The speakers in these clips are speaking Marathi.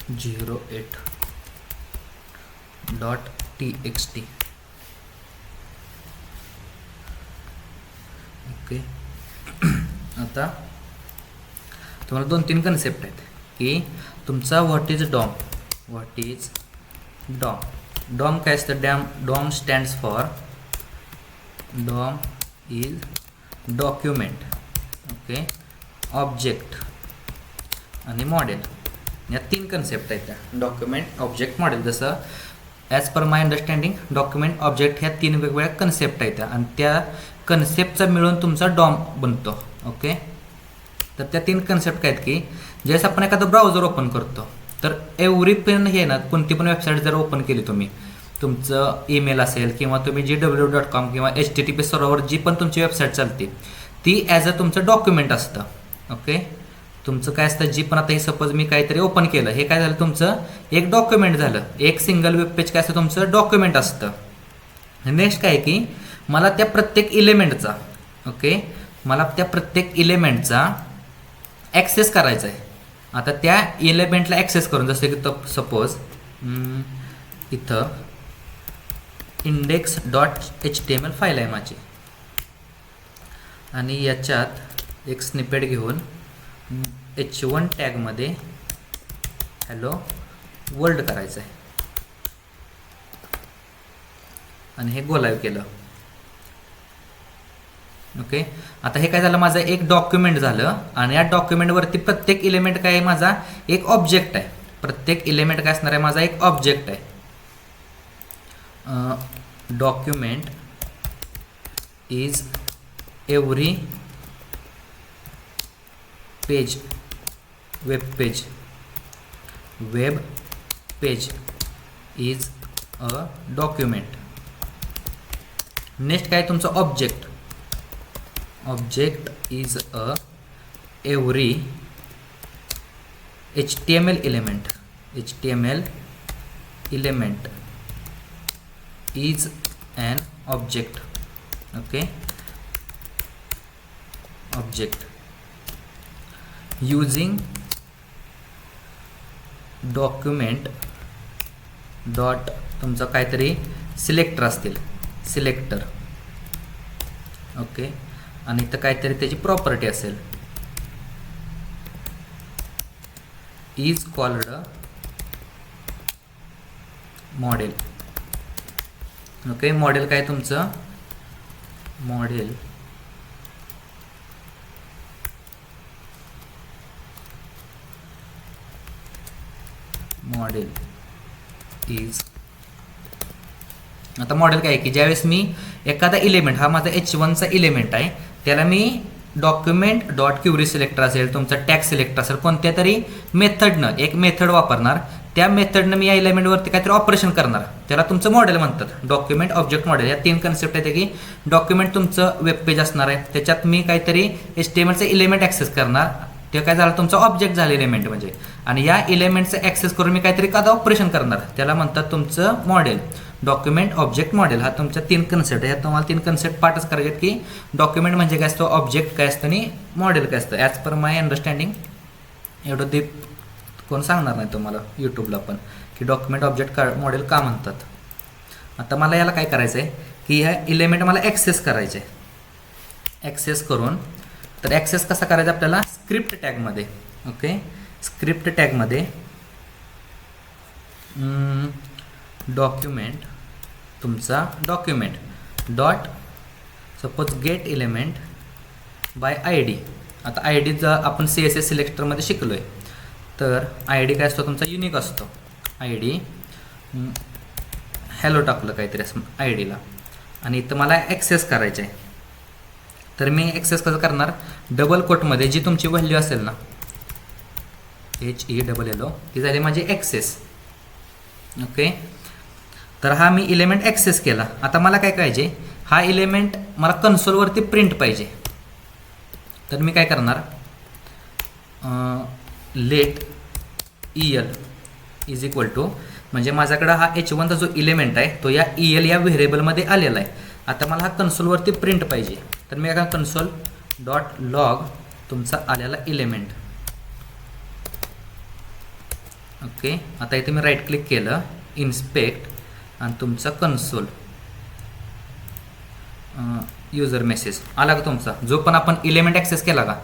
08.txt. ओके. आता तुम्हाला 2-3 कन्सेप्ट आहेत की तुमचा व्हॉट इज डॉम. डॉम काय असतं? DOM stands for, DOM is document, okay, object आणि मॉडेल. या 3 कन्सेप्ट आहेत त्या, डॉक्युमेंट, ऑब्जेक्ट, मॉडेल. जसं as per my understanding document, object ह्या 3 वेगवेगळ्या कन्सेप्ट आहेत त्या, आणि त्या कन्सेप्टचा मिळून तुमचा डॉम बनतो. ओके. तर त्या 3 कन्सेप्ट काय आहेत की ज्यावेळेस आपण एखादं ब्राउझर ओपन करतो तर एव्हरी पण हे ना, कोणती पण वेबसाईट जर ओपन केली तुम्ही, तुमचं ईमेल असेल किंवा तुम्ही www.com किंवा HTTP सर्व्हरवर जी पण तुमची वेबसाईट चालते ती ॲज अ तुमचं डॉक्युमेंट असतं. ओके. तुमचं काय असतं, जी पण आता हे सपोज मी काहीतरी ओपन केलं, हे काय झालं, तुमचं एक डॉक्युमेंट झालं. एक सिंगल वेब पेज काय असतं, तुमचं डॉक्युमेंट असतं. नेक्स्ट काय की मला त्या प्रत्येक इलेमेंटचा, ओके, मला त्या प्रत्येक इलेमेंटचा ॲक्सेस करायचा आहे. आता त्या इलेमेंटला ॲक्सेस करून, जसं की सपोज इथं index.html फाईल आहे माझी, आणि याच्यात एक स्निपेट घेऊन h1 टॅगमध्ये हॅलो वर्ल्ड करायचं आहे आणि हे गो लाईव्ह केलं. ओके. आता हे काय झालं, माझं एक डॉक्युमेंट झालं, आणि या डॉक्युमेंटवरती प्रत्येक इलेमेंट काय आहे, माझा एक ऑब्जेक्ट आहे. प्रत्येक इलेमेंट काय असणार आहे, माझा एक ऑब्जेक्ट आहे. Document is every page, web page is a document. Next काय तुमचं object is a every HTML element is an object. Okay. Object using document dot तुमचं काहीतरी सिलेक्टर असतील, सिलेक्टर. ओके. आणि इथं काहीतरी त्याची प्रॉपर्टी असेल, is called model. Okay. Model काय तुमचं, मॉडेल इज, आता मॉडेल काय आहे की ज्यावेळेस मी एखादा इलेमेंट, हा माझा H1चा इलेमेंट आहे, त्याला मी डॉक्युमेंट डॉट क्युरी सिलेक्टर असेल, तुमचा टॅग सिलेक्टर असेल, कोणत्या तरी मेथडनं एक मेथड वापरणार, त्या मेथडनं मी या इलेमेंटवरती काहीतरी ऑपरेशन करणार, त्याला तुमचं मॉडेल म्हणतात. डॉक्युमेंट, ऑब्जेक्ट, मॉडेल या 3 कन्सेप्ट आहेत की डॉक्युमेंट तुमचं वेब पेज असणार आहे, त्याच्यात मी काहीतरी HTMLचं इलेमेंट ॲक्सेस करणार, ते काय झालं, तुमचं ऑब्जेक्ट झालं इलेमेंट म्हणजे, आणि या इलेमेंटचं ॲक्सेस करून मी काहीतरी एखादं ऑपरेशन करणार, त्याला म्हणतात तुमचं मॉडेल. डॉक्युमेंट, ऑब्जेक्ट, मॉडेल हा तुमच्या 3 कन्सेप्ट आहे. ह्यात तुम्हाला 3 कन्सेप्ट पाठच करायचे की डॉक्युमेंट म्हणजे काय असतं, ऑब्जेक्ट काय असतं आणि मॉडेल काय असतं. ॲज पर माय अंडरस्टँडिंग एवढं डीप कोण सांगणार नाही तुम्हाला यूट्यूबला पण, की डॉक्युमेंट, ऑब्जेक्ट, मॉडेल का म्हणतात. आता मला याला काय करायचं आहे की ह्या इलेमेंट मला ॲक्सेस करायचे आहे. ॲक्सेस करून, तर ॲक्सेस कसा करायचा आपल्याला, स्क्रिप्ट टॅगमध्ये. ओके. स्क्रिप्ट टॅगमध्ये डॉक्युमेंट, तुमचा document dot suppose get element by ID. आता ID आपण CSS सिलेक्टरमध्ये शिकलो आहे, तर ID काय असतो तुमचा, युनिक असतो. ID हॅलो टाकलं काहीतरी असं ID ला, आणि इथं मला ॲक्सेस करायचं आहे. तर मी ॲक्सेस कसं करणार, डबल कोटमध्ये जी तुमची व्हॅल्यू असेल ना, HELL, ती झाली माझी ॲक्सेस. ओके. तर हा मी इलेमेंट ॲक्सेस केला. आता मला काय पाहिजे, हा इलेमेंट मला कन्सोलवरती प्रिंट पाहिजे. तर मी काय करणार, let EL is equal to, म्हणजे माझ्याकडं हा H1चा जो इलेमेंट आहे तो या EL या व्हेरिएबलमध्ये आलेला आहे. आता मला हा कन्सोलवरती प्रिंट पाहिजे, तर मी काय कन्सोल डॉट लॉग तुमचा आलेला इलेमेंट. ओके. ओके. आता इथे मी राईट क्लिक केलं, इन्स्पेक्ट, आणि तुमचा कन्सोल युजर मेसेज आला का तुमचा, जो पण आपण इलेमेंट ॲक्सेस केला का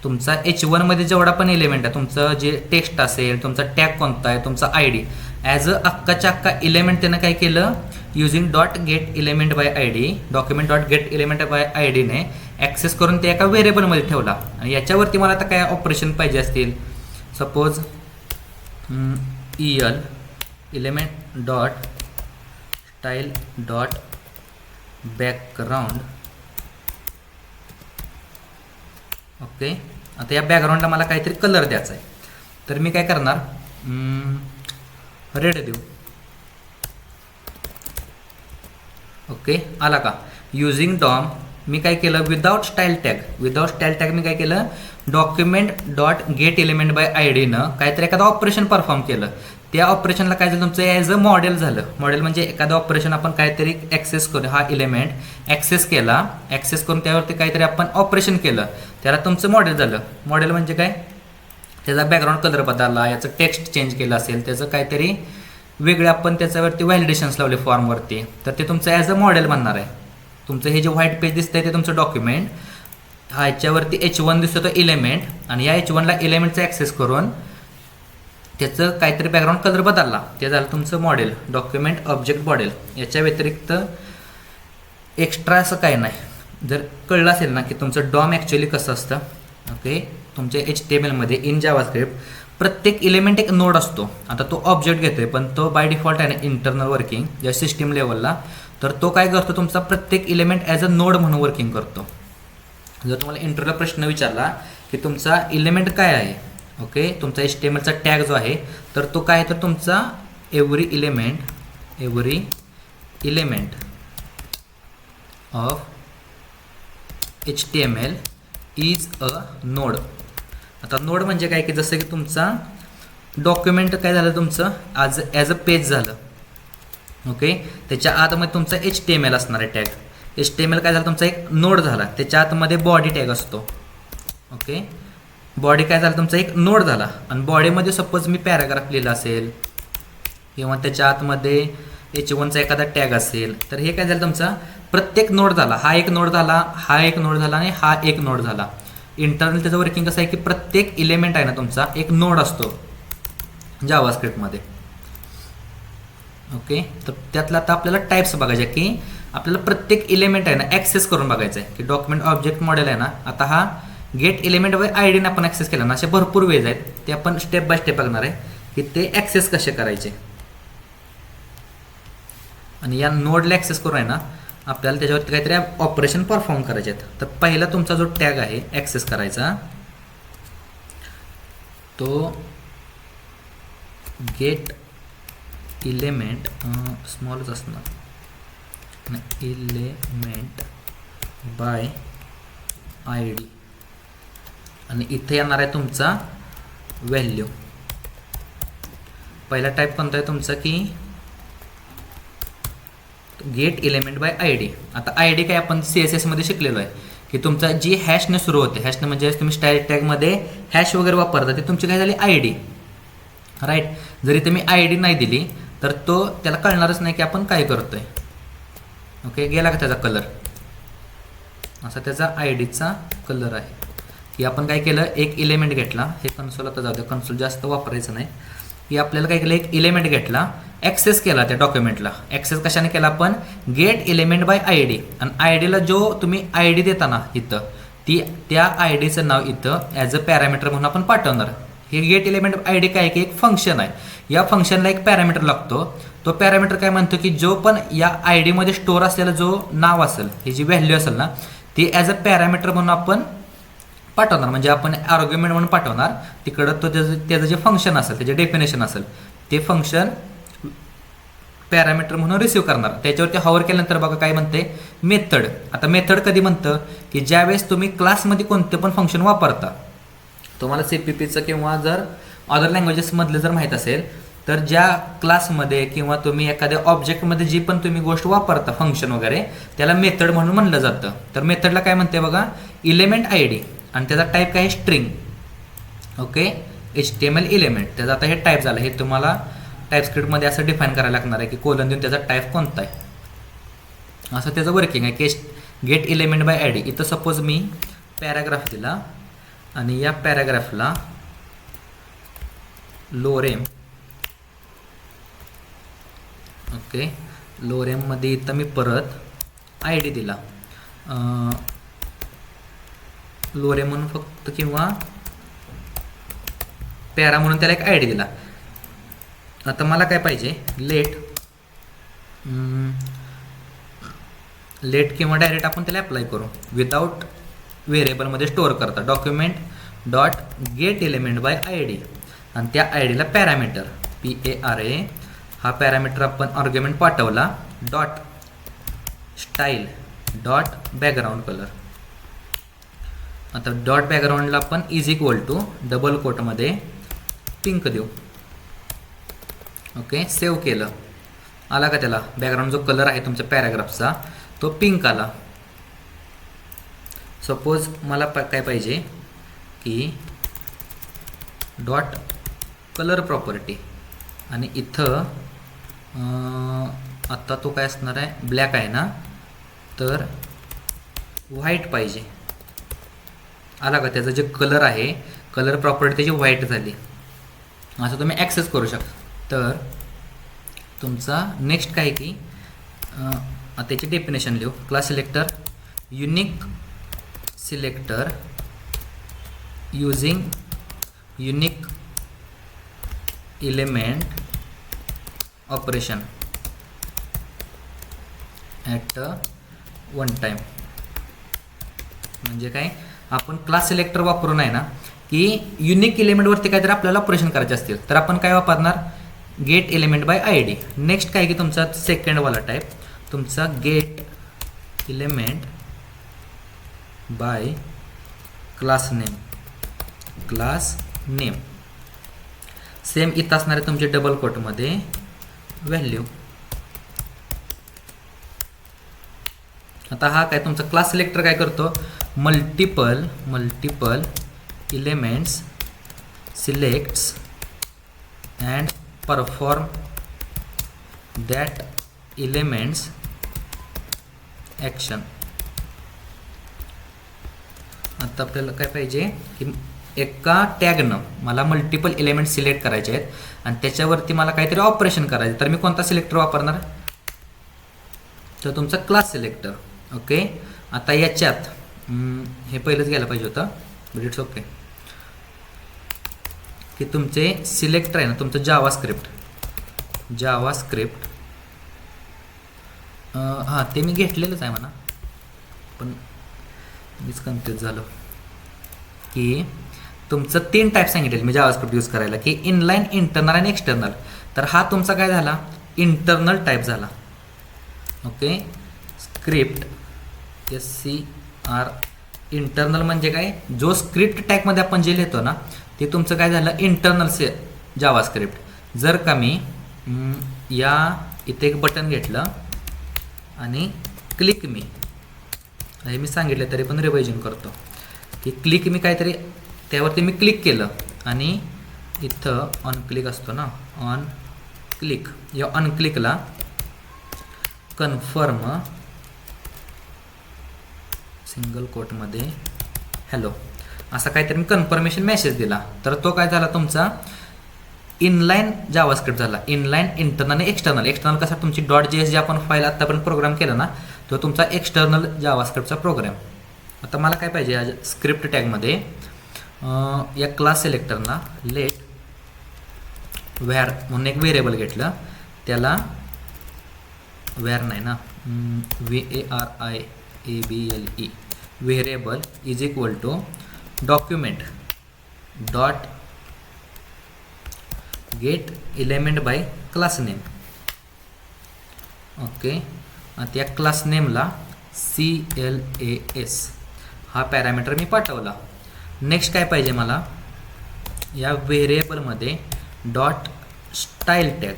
तुमचा H1 मध्ये जेवढा पण एलिमेंट आहे, तुमचं जे टेक्स्ट असेल, तुमचा टॅग कोणता आहे, तुमचा ID ॲज अ अख्खाच्या अख्खा इलेमेंट त्यानं काय केलं, using dot get element by ID, document dot get element by IDने ॲक्सेस करून ते एका व्हेरिएबलमध्ये ठेवला. आणि याच्यावरती मला आता काय ऑपरेशन पाहिजे असतील, suppose EL element dot style dot background. Okay. आता या बॅकग्राऊंडला मला काहीतरी कलर द्यायचा आहे, तर मी काय करणार, रेड देऊ. ओके, आला का. युजिंग डॉम मी काय केलं, विदाउट स्टाईल टॅग मी काय केलं, document dot get element by IDनं काहीतरी एखादं ऑपरेशन परफॉर्म केलं. त्या ऑपरेशनला काय झालं, तुमचं ॲज अ मॉडेल झालं. मॉडेल म्हणजे एखादं ऑपरेशन आपण काहीतरी ॲक्सेस करू, हा इलेमेंट ॲक्सेस केला, ॲक्सेस करून त्यावरती काहीतरी आपण ऑपरेशन केलं, त्याला तुमचं मॉडेल झालं. मॉडेल म्हणजे काय, त्याचा बॅकग्राऊंड कलर बदलला, याचं टेक्स्ट चेंज केलं असेल, त्याचं काहीतरी वेगळे आपण त्याच्यावरती व्हॅलिडेशन्स लावले फॉर्मवरती, तर ते तुमचं ॲज अ मॉडेल बनणार आहे. तुमचं हे जे व्हाईट पेज दिसतंय ते तुमचं डॉक्युमेंट, हा याच्यावरती H1 दिसतो तो इलेमेंट, आणि या H1ला इलेमेंटचा ॲक्सेस करून त्याचं काहीतरी बॅकग्राऊंड कलर बदलला, ते झालं तुमचं मॉडेल, डॉक्युमेंट ऑब्जेक्ट मॉडेल. याच्या व्यतिरिक्त एक्स्ट्रा असं काही नाही. जर कळलं असेल ना की तुमचं डॉम ॲक्च्युअली कसं असतं, ओके, तुमच्या HTMLमध्ये इन जावास्क्रिप्ट प्रत्येक इलेमेंट एक नोड असतो. आता तो ऑब्जेक्ट घेतोय, पण तो बाय डिफॉल्ट आहे ना इंटरनल वर्किंग या सिस्टीम लेवलला, तर तो काय करतो, तुमचा प्रत्येक इलेमेंट ॲज अ नोड म्हणून वर्किंग करतो. जर तुम्हाला इंटरव्ह्यूला प्रश्न विचारला की तुमचा इलेमेंट काय आहे, ओके, तुमचा HTMLचा टॅग जो आहे, तर तो काय आहे, तर तुमचा every element of HTML is a node. आता नोड म्हणजे काय की जसं की तुमचा डॉक्युमेंट काय झालं, तुमचं ॲज अ पेज झालं, ओके, त्याच्या आतमध्ये तुमचा HTML असणार आहे टॅग. HTML काय झालं, तुमचा एक नोड झाला, त्याच्या आतमध्ये बॉडी टॅग असतो, ओके. बॉडी काय झालं, तुमचा एक नोड झाला, आणि बॉडीमध्ये सपोज मी पॅराग्राफ लिहिला असेल किंवा त्याच्या आतमध्ये H1चा एखादा टॅग असेल, तर हे काय झालं, तुमचा प्रत्येक नोड झाला, हा एक नोड झाला, हा एक नोड झाला, आणि हा एक नोड झाला. इंटरनल त्याचं वर्किंग कसं आहे की प्रत्येक इलेमेंट आहे ना तुमचा एक नोड असतो जावास्क्रिप्टमध्ये, ओके. तर त्यातलं आता आपल्याला टाईप्स बघायचे की आपल्याला प्रत्येक इलेमेंट आहे ना ॲक्सेस करून बघायचं आहे की डॉक्युमेंट ऑब्जेक्ट मॉडेल आहे ना, आता हा गेट एलिमेंट बाय IDने आपण ॲक्सेस केला ना, असे भरपूर वेज आहेत, ते आपण स्टेप बाय स्टेप बघणार आहे की ते ॲक्सेस कसे करायचे. आणि या नोडला ॲक्सेस करून आहे ना आपल्याला त्याच्यावरती काहीतरी ऑपरेशन परफॉर्म करायचे आहेत. तर पहिला तुमचा जो टॅग आहे ॲक्सेस करायचा, तो गेट इलेमेंट स्मॉलच असणार, इलेमेंट बाय ID, आणि इथे येणार आहे तुमचा व्हॅल्यू. पहिला टाईप कोणता आहे तुमचा की गेट एलिमेंट बाय ID. आता ID काय आपण CSS मध्ये शिकलेलो आहे की तुमचा जी हॅशने सुरू होते, हॅशने म्हणजे तुम्ही स्टाईल टॅगमध्ये हॅश वगैरे वापरता, ते तुमची काय झाली ID, राईट. जरी तुम्ही ID नाही दिली तर तो त्याला कळणारच नाही की आपण काय करतोय, ओके. गेला का त्याचा कलर, असा त्याचा IDचा कलर आहे. की आपण काय केलं, एक इलेमेंट घेतला, हे कन्सोल आता जाऊ दे, कन्सोल जास्त वापरायचं नाही, की आपल्याला काय केलं, एक इलेमेंट घेतला, ॲक्सेस केला त्या डॉक्युमेंटला. ॲक्सेस कशाने केला आपण, गेट एलिमेंट बाय ID, आणि IDला जो तुम्ही ID देता ना इथं, त्या IDचं नाव इथं ॲज अ पॅरामीटर म्हणून आपण पाठवणार. हे गेट एलिमेंट ID काय की एक फंक्शन आहे, या फंक्शनला एक पॅरामीटर लागतो. तो पॅरामीटर काय म्हणतो की जो पण या ID मध्ये स्टोअर असलेला जो नाव असेल, ही जी व्हॅल्यू असेल ना, ती ॲज अ पॅरामीटर म्हणून आपण पाठवणार, म्हणजे आपण आर्ग्युमेंट म्हणून पाठवणार. तिकडं तो त्याचं जे फंक्शन असेल, त्याचे डेफिनेशन असेल, ते फंक्शन पॅरामीटर म्हणून रिसीव्ह करणार. त्याच्यावरती हॉवर केल्यानंतर बघा काय म्हणते, मेथड. आता मेथड कधी म्हणतं की ज्यावेळेस तुम्ही क्लासमध्ये कोणते पण फंक्शन वापरता, तुम्हाला CPPचं किंवा जर अदर लँग्वेजेसमधलं जर माहीत असेल, तर ज्या क्लासमध्ये किंवा तुम्ही एखाद्या ऑब्जेक्टमध्ये जी पण तुम्ही गोष्ट वापरता फंक्शन वगैरे, त्याला मेथड म्हणून म्हणलं जातं. तर मेथडला काय म्हणते बघा, इलेमेंट ID, आणि त्याचा टाईप काय आहे, स्ट्रिंग, ओके. HTML एलिमेंट, त्याचं आता हे टाईप झालं, हे तुम्हाला टाईपस्क्रिप्टमध्ये असं डिफाईन करायला लागणार आहे की कोलन देऊन त्याचा टाईप कोणता आहे, असं त्याचं वर्किंग आहे. Gate element by ID. इथं सपोज मी पॅराग्राफ दिला आणि या पॅराग्राफला लोरेम, ओके, लोरेममध्ये इथं मी परत ID दिला, लोरेम म्हणून फक्त, किंवा पॅरा म्हणून त्याला एक ID दिला. आता मला काय पाहिजे, लेट किंवा डायरेक्ट आपण त्याला अप्लाय करू विदाउट व्हेरिएबलमध्ये स्टोअर करता. Document dot get element by ID आणि त्या IDला पॅरामीटर PARA, हा पॅरामीटर आपण आर्ग्युमेंट पाठवला, dot style dot background colour. आता डॉट बॅकग्राऊंडला आपण इज इक्वल टू डबल कोटमध्ये पिंक देऊ. ओके, सेव्ह केलं. आला का त्याला बॅकग्राऊंड जो कलर आहे तुमच्या पॅराग्राफचा तो पिंक आला. सपोज मला काय पाहिजे की डॉट कलर प्रॉपर्टी आणि इथं आत्ता तो काय असणार आहे, ब्लॅक आहे ना, तर व्हाईट पाहिजे. आला का, त्याचा जे कलर आहे, कलर प्रॉपर्टी त्याची व्हाईट झाली. असं तुम्ही ॲक्सेस करू शकता. तर तुमचा नेक्स्ट काय की त्याची डेफिनेशन लिहू. Class selector unique selector using unique element operation at one time. म्हणजे काय, आपण क्लास सिलेक्टर वापरून आहे ना की युनिक एलिमेंटवरती काहीतरी आपल्याला ऑपरेशन करायचे असतील तर आपण काय वापरणार, gate element by ID. Next काय की तुमचा सेकंडवाला टाईप, तुमचा gate element by class name. Same इथं असणार आहे तुमचे डबल कोटमध्ये व्हॅल्यू. आता हा काय तुमचा क्लास सिलेक्टर काय करतो, multiple elements selects and perform that elements action. आता आपल्याला काय पाहिजे की एका टॅगनं मला मल्टिपल एलिमेंट सिलेक्ट करायचे आहेत आणि त्याच्यावरती मला काहीतरी ऑपरेशन करायचं, तर मी कोणता सिलेक्टर वापरणार, तर तुमचा क्लास सिलेक्टर. ओके, आता याच्यात हे पहिलंच घ्यायला पाहिजे होतं, बट इट्स ओके, की तुमचे सिलेक्टर आहे ना, तुमचं जावास्क्रिप्ट हां ते मी घेतलेलंच आहे म्हणा, पण मीच कन्फ्यूज झालो की तुमचं 3 टाईप सांगितलेलं मी जावास्क्रिप्ट यूज करायला, की इनलाईन, इंटरनल आणि एक्सटर्नल. तर हा तुमचा काय झाला, इंटरनल टाईप झाला. ओके, स्क्रिप्ट SCR इंटरनल म्हणजे काय, जो स्क्रिप्ट टॅगमध्ये आपण जे लिहितो ना ते तुमचं काय झालं, इंटरनल जावास्क्रिप्ट. जर का मी या इथे एक बटन घेतलं आणि क्लिक मी, हे मी सांगितलं तरी पण रिवायझन करतो की क्लिक मी काहीतरी त्यावरती मी क्लिक केलं आणि इथं ऑन क्लिक असतो ना, ऑन क्लिक, या ऑन क्लिकला कन्फर्म सिंगल कोटमध्ये हॅलो असा काहीतरी मी कन्फर्मेशन मेसेज दिला, तर तो काय झाला तुमचा इनलाईन जावास्क्रिप्ट झाला. इनलाईन, इंटरनल आणि एक्सटर्नल. एक्सटर्नल कसा, तुमची .js जे आपण फाईल आत्तापर्यंत प्रोग्राम केला ना तो तुमचा एक्सटर्नल जावास्क्रिप्टचा प्रोग्राम. आता मला काय पाहिजे या स्क्रिप्ट टॅगमध्ये, या क्लास सिलेक्टरना लेट व्हॅर म्हणून एक व्हेरिएबल घेतलं, त्याला व्हॅर नाही ना, VARIABLE variable is equal to document dot get element by class name. Okay, त्या क्लास नेमला CLAS हा पॅरामीटर मी पाठवला. नेक्स्ट काय पाहिजे मला, या व्हेरिएबलमध्ये dot style tag,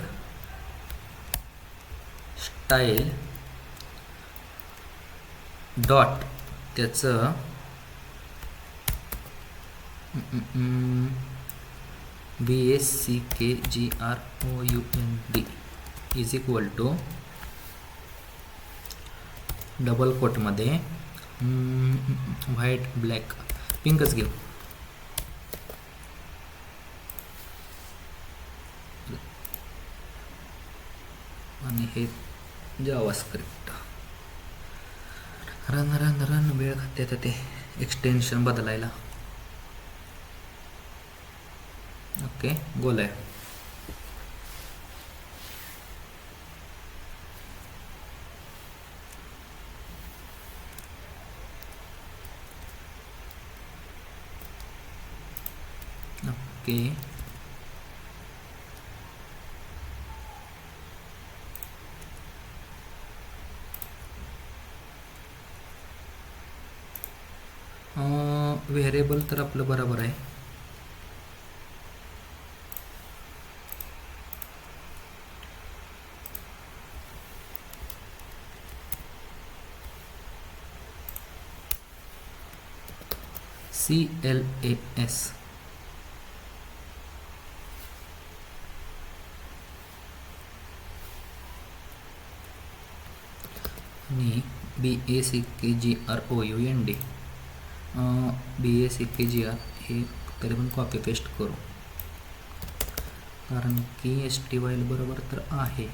style dot त्याचं BACKGROUND is equal to double कोटमध्ये व्हाईट ब्लॅक पिंकच घेऊ, आणि हे जावास्क्रिप्ट रन वेळ खाते तर ते एक्सटेन्शन बदलायला. ओके गोल आहे. ओके व्हेरिएबल तर आपलं बरोबर आहे. CLAS आणि BACKGROUND BACKGR हे तरी पण कॉपी पेस्ट करू, कारण की STYL बरोबर तर आहे.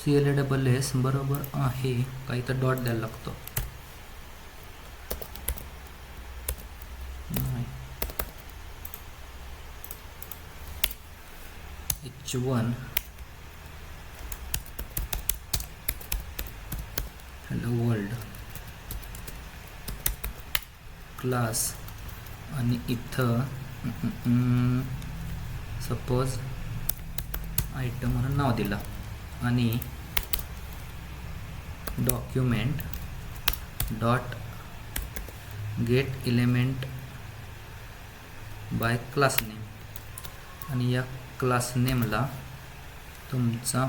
CLASS बरोबर आहे, काही तर डॉट द्यायला लागतो. H1 hello world क्लास, आणि इथं सपोज आयटम म्हणून नाव दिलं, आणि document dot get element by class name, आणि या क्लास नेमला तुमचा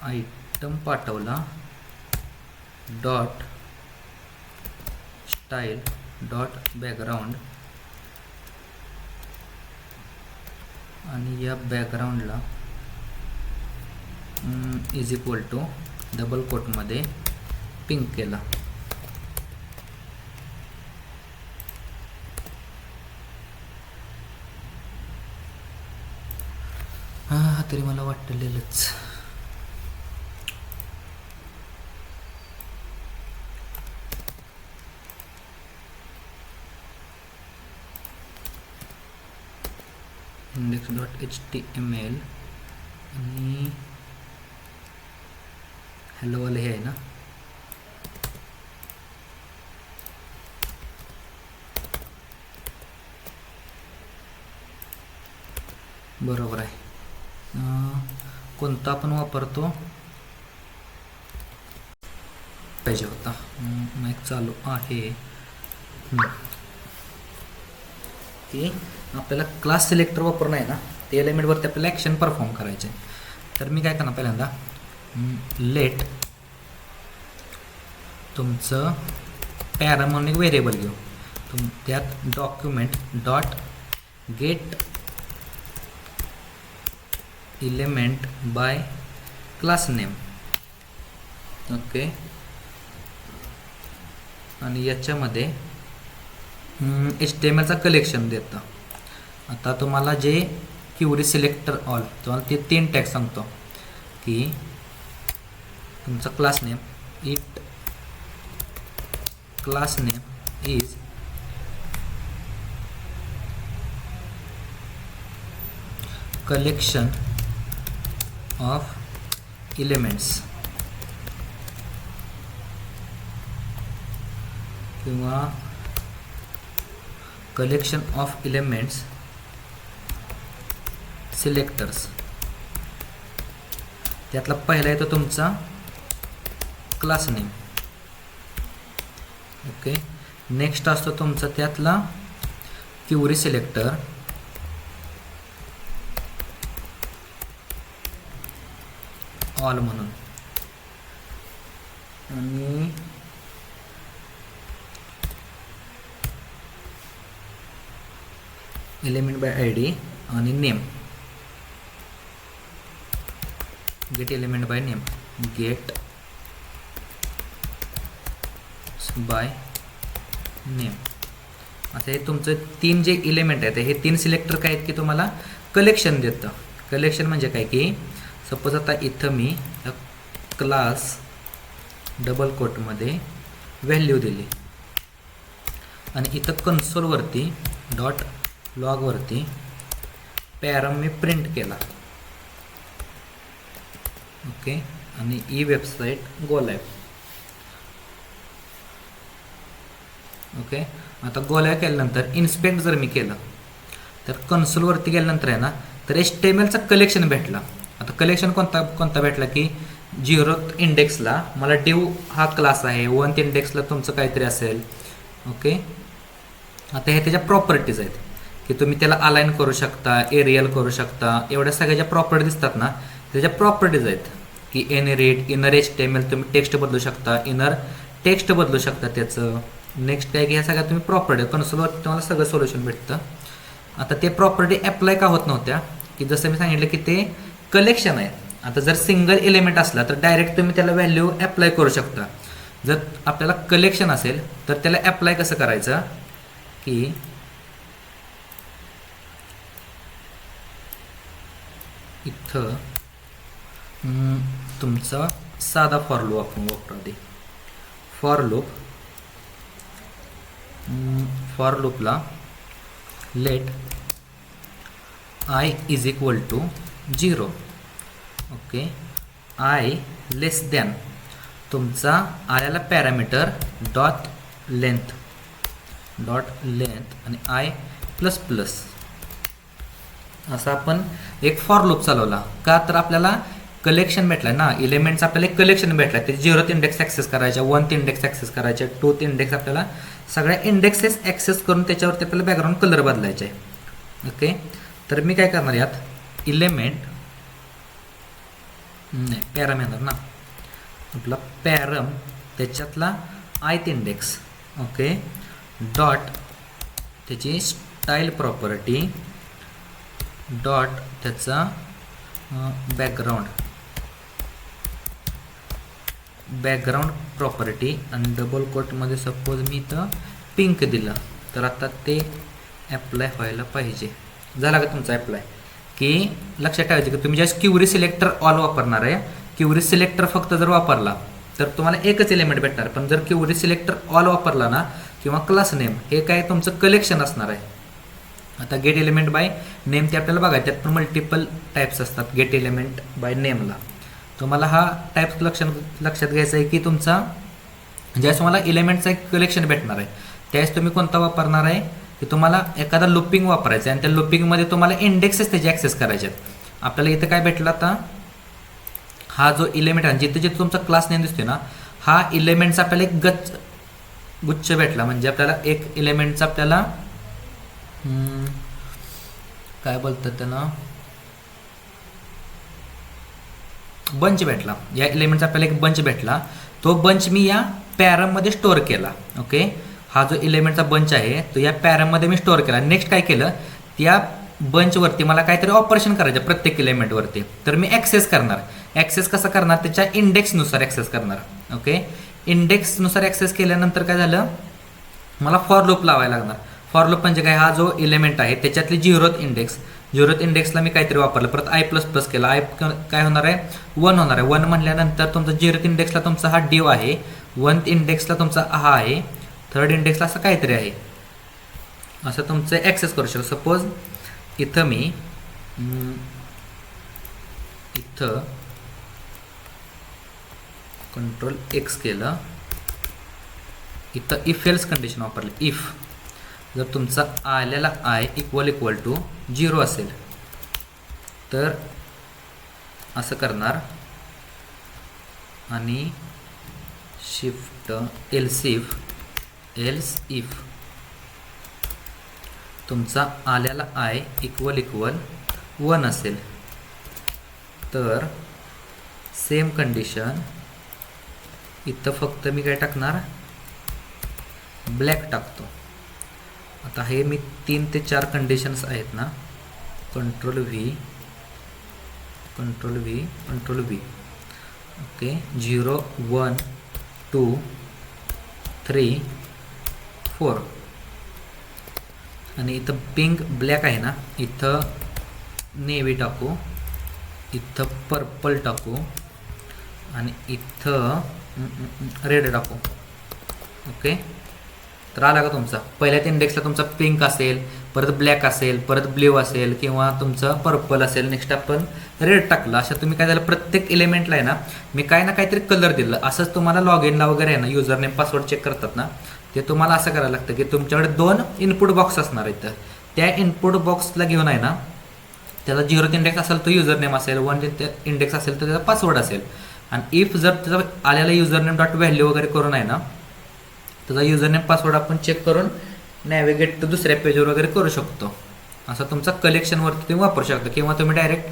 आयटम पाठवला डॉट स्टाईल डॉट बॅकग्राऊंड, आणि या बॅकग्राऊंडला इज इक्वल टू डबल कोटमध्ये पिंक केला. हा तरी मला वाटलेलंच. index.html आणि हॅलो वाले हे आहे ना, बरोबर आहे. कोणता आपण वापरतो पाहिजे होता. माईक चालू आहे की आपल्याला क्लास सिलेक्टर वापरणं आहे ना, ते एलिमेंटवरती आपल्याला ॲक्शन परफॉर्म करायचे. तर मी काय करणार, पहिल्यांदा लेट तुमचं पॅरा म्हणून एक व्हेरिएबल घेऊ, त्यात document dot get element by class name. Okay, आणि याच्यामध्ये HTMLचा कलेक्शन देतं. आता तुम्हाला जे क्युरी सिलेक्टर ऑल, तुम्हाला ते 3 टॅग सांगतो की तुमचा class name, it class name is collection of elements, किंवा कलेक्शन ऑफ एलिमेंट्स सिलेक्टर्स. त्यातला पहिला येतो तुमचा क्लास नेम. ओके, नेक्स्ट असतो तुमचा त्यातला क्युरी सिलेक्टर, ऑल म्हणून, आणि एलिमेंट बाय आय डी आणि name, get element by name, get by name. आता हे तुमचं 3 जे इलिमेंट आहेत हे 3 सिलेक्टर काय आहेत की तुम्हाला कलेक्शन देतं. कलेक्शन म्हणजे काय की सपोज आता इथं मी क्लास डबल कोटमध्ये व्हॅल्यू दिली आणि इथं कन्सोलवरती डॉट लॉगवरती पॅरम मी प्रिंट केला. ओके, आणि E website go live. Okay, आता गो लाईव्ह केल्यानंतर इन्स्पेक्ट जर मी केलं तर कन्सोलवरती गेल्यानंतर आहे ना तर HTMLचा कलेक्शन भेटला. आता कलेक्शन कोणता भेटला की 0th इंडेक्सला मला डिव हा क्लास आहे, 1th इंडेक्सला तुमचं काहीतरी असेल. ओके, आता हे त्याच्या प्रॉपर्टीज आहेत की तुम्ही त्याला अलाइन करू शकता, एरियल करू शकता, एवढ्या सगळ्या ज्या प्रॉपर्टी दिसतात ना त्याच्या प्रॉपर्टीज आहेत की इनर HTML तुम्ही टेक्स्ट बदलू शकता, इनर टेक्स्ट बदलू शकता त्याचं. नेक्स्ट काय की ह्या सगळ्या तुम्ही प्रॉपर्टी कन्सोलवर तुम्हाला सगळं सोल्युशन भेटतं. आता ते प्रॉपर्टी अप्लाय का होत नव्हत्या की जसं मी सांगितलं की ते कलेक्शन आहे. आता जर सिंगल एलिमेंट असला तर डायरेक्ट तुम्ही त्याला व्हॅल्यू अप्लाय करू शकता. जर आपल्याला कलेक्शन असेल तर त्याला अप्लाय कसं करायचं की इथं तुमचा साधा फॉर लूप आपण वापरू आधी. फॉर लूपला let I is equal to 0. Okay, I less than तुमचा आल्याला पॅरामीटर डॉट लेंथ आणि आय प्लस प्लस असा आपण एक फॉर लूप चालवला. का तर आपल्याला कलेक्शन भेटलं ना, एलिमेंट्स आपल्याला एक कलेक्शन भेटलं. ते 0th इंडेक्स ॲक्सेस करायच्या, 1th इंडेक्स ॲक्सेस करायच्या, 2th इंडेक्स आपल्याला सगळ्या इंडेक्सेस ॲक्सेस करून त्याच्यावरती आपल्याला बॅकग्राऊंड कलर बदलायचे आहे. ओके, तर मी काय करणार यात इलिमेंट नाही पॅरम येणार ना आपला पॅरम त्याच्यातला ith इंडेक्स. ओके, डॉट त्याची स्टाईल प्रॉपर्टी डॉट त्याचा बॅकग्राऊंड प्रॉपर्टी आणि डबल कोटमध्ये सपोज मी इथं पिंक दिलं तर आता ते ॲप्लाय व्हायला पाहिजे. झाला का तुमचा ॲप्लाय? की लक्षात ठेवायचं की तुम्ही ज्यावेळेस क्युरी सिलेक्टर ऑल वापरणार आहे, क्युरी सिलेक्टर फक्त जर वापरला तर तुम्हाला एकच एलिमेंट भेटणार. पण जर क्युरी सिलेक्टर ऑल वापरला ना किंवा क्लास नेम हे काय तुमचं कलेक्शन असणार आहे. आता गेट एलिमेंट बाय नेम ते आपल्याला बघायचं, त्यात पण मल्टिपल टाईप्स असतात गेट एलिमेंट बाय नेमला. तुम्हाला हा टाईप लक्षात घ्यायचा आहे की तुमचा ज्यावेळेस तुम्हाला एलिमेंटचं एक कलेक्शन भेटणार आहे त्यावेळेस तुम्ही कोणता वापरणार आहे की तुम्हाला एखादा लुपिंग वापरायचं आहे आणि त्या लुपिंगमध्ये तुम्हाला इंडेक्सेस त्याचे ॲक्सेस करायचे आहेत. आपल्याला इथं काय भेटलं आता हा जो इलिमेंट आहे जिथे जिथे तुमचा क्लास नेम दिसतोय ना हा इलिमेंटचा आपल्याला एक गुच्छ भेटला. म्हणजे आपल्याला एक एलिमेंटचा आपल्याला काय बोलतात त्यांना बंच भेटला. या एलिमेंटचा आपल्याला एक बंच भेटला. तो बंच मी या पॅरममध्ये स्टोअर केला. ओके, हा जो एलिमेंटचा बंच आहे तो या पॅरममध्ये मी स्टोअर केला. नेक्स्ट काय केलं, त्या बंचवरती मला काहीतरी ऑपरेशन करायचं प्रत्येक एलिमेंटवरती. तर मी ॲक्सेस करणार. ॲक्सेस कसं करणार, त्याच्या इंडेक्सनुसार ॲक्सेस करणार. ओके, इंडेक्सनुसार ॲक्सेस केल्यानंतर काय झालं, मला फॉर लूप लावायला लागणार. फॉर लूप म्हणजे काय, हा जो एलिमेंट आहे त्याच्यातली 0th इंडेक्सला मी काहीतरी वापरलं, परत आय प्लस प्लस केला. आय काय होणार आहे 1 होणार आहे. 1 म्हणल्यानंतर तुमचा 0th इंडेक्सला तुमचा हा डिव आहे, 1th इंडेक्सला तुमचा हा आहे, 3rd इंडेक्सला असं काहीतरी आहे. असं तुमचं ॲक्सेस करू शकतो. सपोज इथं मी इथं कंट्रोल X केलं, इथं इफ एल्स कंडिशन वापरली. इफ जर तुमचा आलेला आय इक्वल टू 0 असेल तर असं करणार आणि शिफ्ट एल्सिफ एल्स इफ तुमचा आल्याला आय इक्वल 1 असेल तर सेम कंडिशन इथं फक्त मी काय टाकणार, ब्लॅक टाकतो. आता हे मी 3 ते 4 कंडिशन्स आहेत ना, कंट्रोल व्ही ओके, 0 1 2 3 4 आणि इथं पिंक ब्लॅक आहे ना, इथं नेव्ही टाकू, इथं पर्पल टाकू आणि इथं रेड टाकू. ओके, तर आला का तुमचा पहिल्याच इंडेक्सला तुमचा पिंक असेल, परत ब्लॅक असेल, परत ब्ल्यू असेल किंवा तुमचं पर्पल असेल, नेक्स्ट आपण रेड टाकलं. अशा तुम्ही काय झालं, प्रत्येक एलिमेंटला आहे ना मी काय ना काहीतरी कलर दिलं. असंच तुम्हाला लॉग इनला वगैरे आहे ना, युजर नेम पासवर्ड चेक करतात ना, ते तुम्हाला असं करायला लागतं की तुमच्याकडे 2 इनपुट बॉक्स असणार आहेत. तर त्या इनपुट बॉक्सला घेऊन आहे ना, त्याला 0th इंडेक्स असेल तो युजर नेम असेल, 1th इंडेक्स असेल तर त्याचा पासवर्ड असेल. आणि इफ जर त्याचा आलेला युजर नेम डॉट व्हॅल्यू वगैरे करून आहे ना, त्याचा युजर नेम पासवर्ड आपण चेक करून नॅव्हिगेट तर दुसऱ्या पेजवर वगैरे करू शकतो. असं तुमचा कलेक्शनवरती तुम्ही वापरू शकता किंवा तुम्ही डायरेक्ट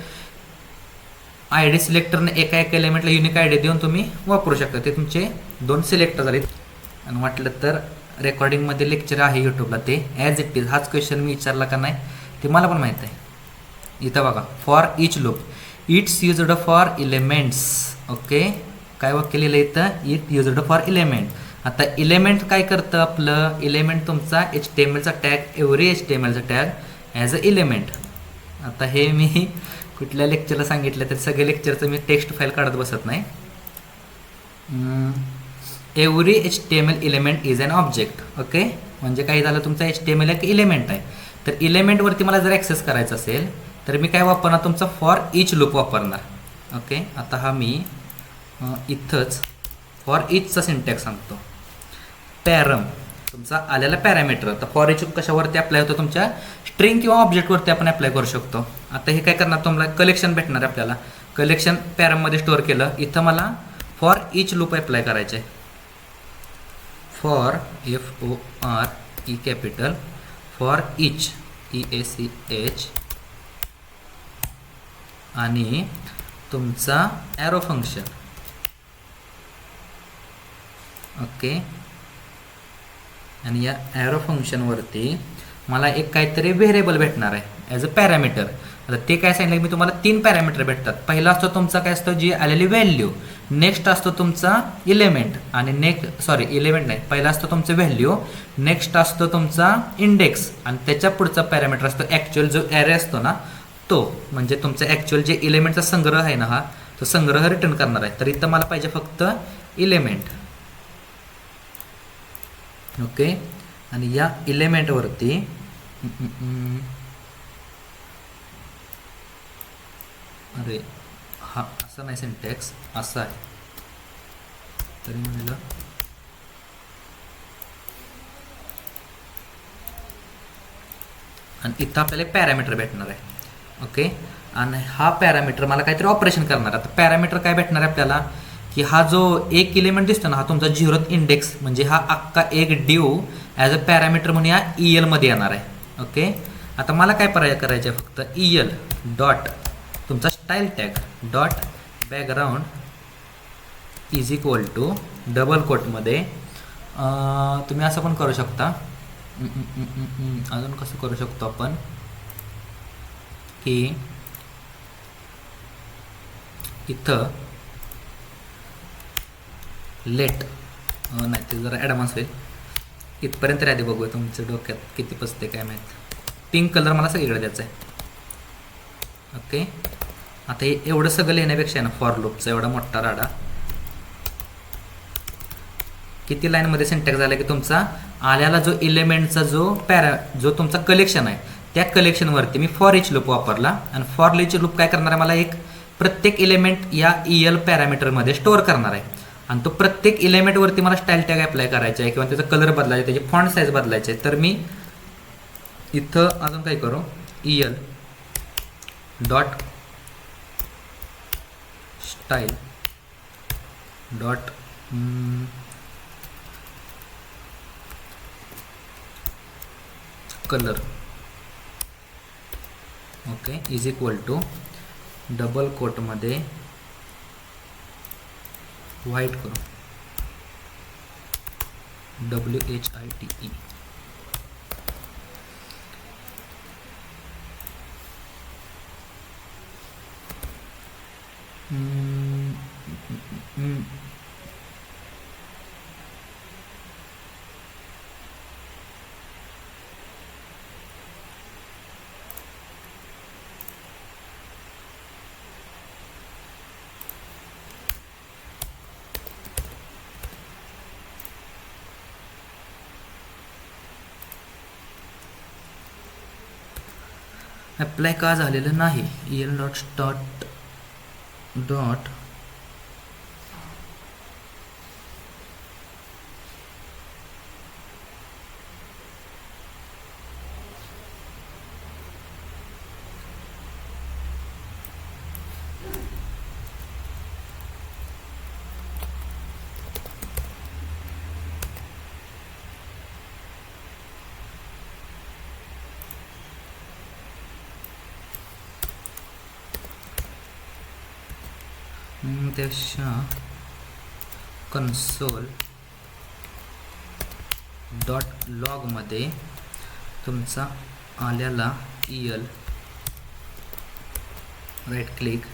आय डी सिलेक्टरने एका एलिमेंटला युनिक आय डी देऊन तुम्ही वापरू शकता. ते तुमचे 2 सिलेक्टर झाले. आणि वाटलं तर रेकॉर्डिंगमध्ये लेक्चर आहे यूट्यूबला, ते ॲज इट इज हाच क्वेश्चन मी विचारला का नाही ते मला पण माहीत आहे. इथं बघा, for each loop it's used for elements. Okay, काय वाक्य लिहिलं इथं, इट युज्ड फॉर एलिमेंट. आता एलिमेंट काय करतं, आपलं एलिमेंट तुमचा HTMLचा टॅग, एव्हरी HTMLचा टॅग ॲज अ एलिमेंट. आता हे मी कुठल्या लेक्चरला सांगितलं तर सगळे लेक्चरचं मी टेक्स्ट फाईल काढत बसत नाही. Every HTML element is an object. Okay, म्हणजे काय झालं, तुमचा HTML एक एलिमेंट आहे. तर एलिमेंटवरती मला जर ॲक्सेस करायचं असेल तर मी काय वापरणार, तुमचा फॉर इच लूप वापरणार. ओके, आता हा मी इथंच फॉर इचचा सिंटॅक्स सांगतो. पॅरम तुमचा आलेला पॅरामीटर. आता फॉर इच कशावरती अप्लाय होतो, तुमच्या स्ट्रिंग किंवा ऑब्जेक्टवरती आपण अप्लाय करू शकतो. आता हे काय करणार, तुम्हाला कलेक्शन भेटणार आहे, आपल्याला कलेक्शन पॅरममध्ये स्टोअर केलं. इथं मला फॉर इच लूप अप्लाय करायचे. For FOR E capital, for each EACH आणि तुमचा ॲरो फंक्शन. ओके, आणि या ॲरो फंक्शनवरती मला एक काहीतरी व्हेरिएबल भेटणार आहे ॲज अ पॅरामीटर. आता ते काय सांगितलं, मी तुम्हाला 3 पॅरामीटर भेटतात. पहिला असतो तुमचा काय असतो, जी आलेली व्हॅल्यू. नेक्स्ट असतो तुमचा एलिमेंट आणि एलिमेंट नाही, पहिला असतो तुमचं व्हॅल्यू, नेक्स्ट असतो तुमचा इंडेक्स आणि त्याच्या पुढचा पॅरामीटर असतो ॲक्च्युअल, जो ॲरे असतो ना तो, म्हणजे तुमचा ॲक्च्युअल जे एलिमेंटचा संग्रह आहे ना, हा तो संग्रह रिटर्न करणार आहे. तर इथं मला पाहिजे फक्त एलिमेंट. ओके, आणि या एलिमेंटवरती अरे हा असा नाही सिंटॅक्स, असा आहे तरी म्हणलं. आणि इथं आपल्याला एक पॅरामीटर भेटणार आहे. ओके, आणि हा पॅरामीटर मला काहीतरी ऑपरेशन करणार. आता पॅरामीटर काय भेटणार आहे आपल्याला, की हा जो एक एलिमेंट दिसतो ना, हा तुमचा 0th इंडेक्स, म्हणजे हा अख्खा एक ड्यू ॲज अ पॅरामीटर म्हणून या EL मध्ये येणार आहे. ओके, आता मला काय करायचं आहे, फक्त EL डॉट तुमचा style tag dot background is equal to double कोटमध्ये. तुम्ही असं पण करू शकता, अजून कसं करू शकतो आपण, की इथं लेट नाही, ते जरा ॲडव्हान्स होईल. इथपर्यंत आधी बघूया, तुमच्या डोक्यात किती पसते काय माहीत. पिंक कलर मला सगळीकडे द्यायचा आहे. ओके, आता हे एवढं सगळं लिहिण्यापेक्षा ना, फॉर लूपचा एवढा मोठा राडा. किती लाईनमध्ये सिंटॅक्स झाला, की तुमचा आल्याला जो एलिमेंटचा जो तुमचा कलेक्शन आहे, त्या कलेक्शनवरती मी फॉर इच लूप वापरला. आणि फॉर इच लूप काय करणार आहे, मला एक प्रत्येक एलिमेंट या EL पॅरामीटरमध्ये स्टोअर करणार आहे. आणि तो प्रत्येक एलिमेंटवरती मला स्टाईल टॅग अप्लाय करायचा आहे किंवा त्याचा कलर बदलायचा आहे, त्याची फॉन्ट साईज बदलायची आहे. तर मी इथं अजून काय करू, EL dot style dot colour okay is equal to double कोटमध्ये व्हाईट करू WHITE अप्लाय का झालेलं नाही EL डॉट स्टार्ट डॉट त्याच्या कन्सोल डॉट लॉगमध्ये तुमचा आलेला EL राईट क्लिक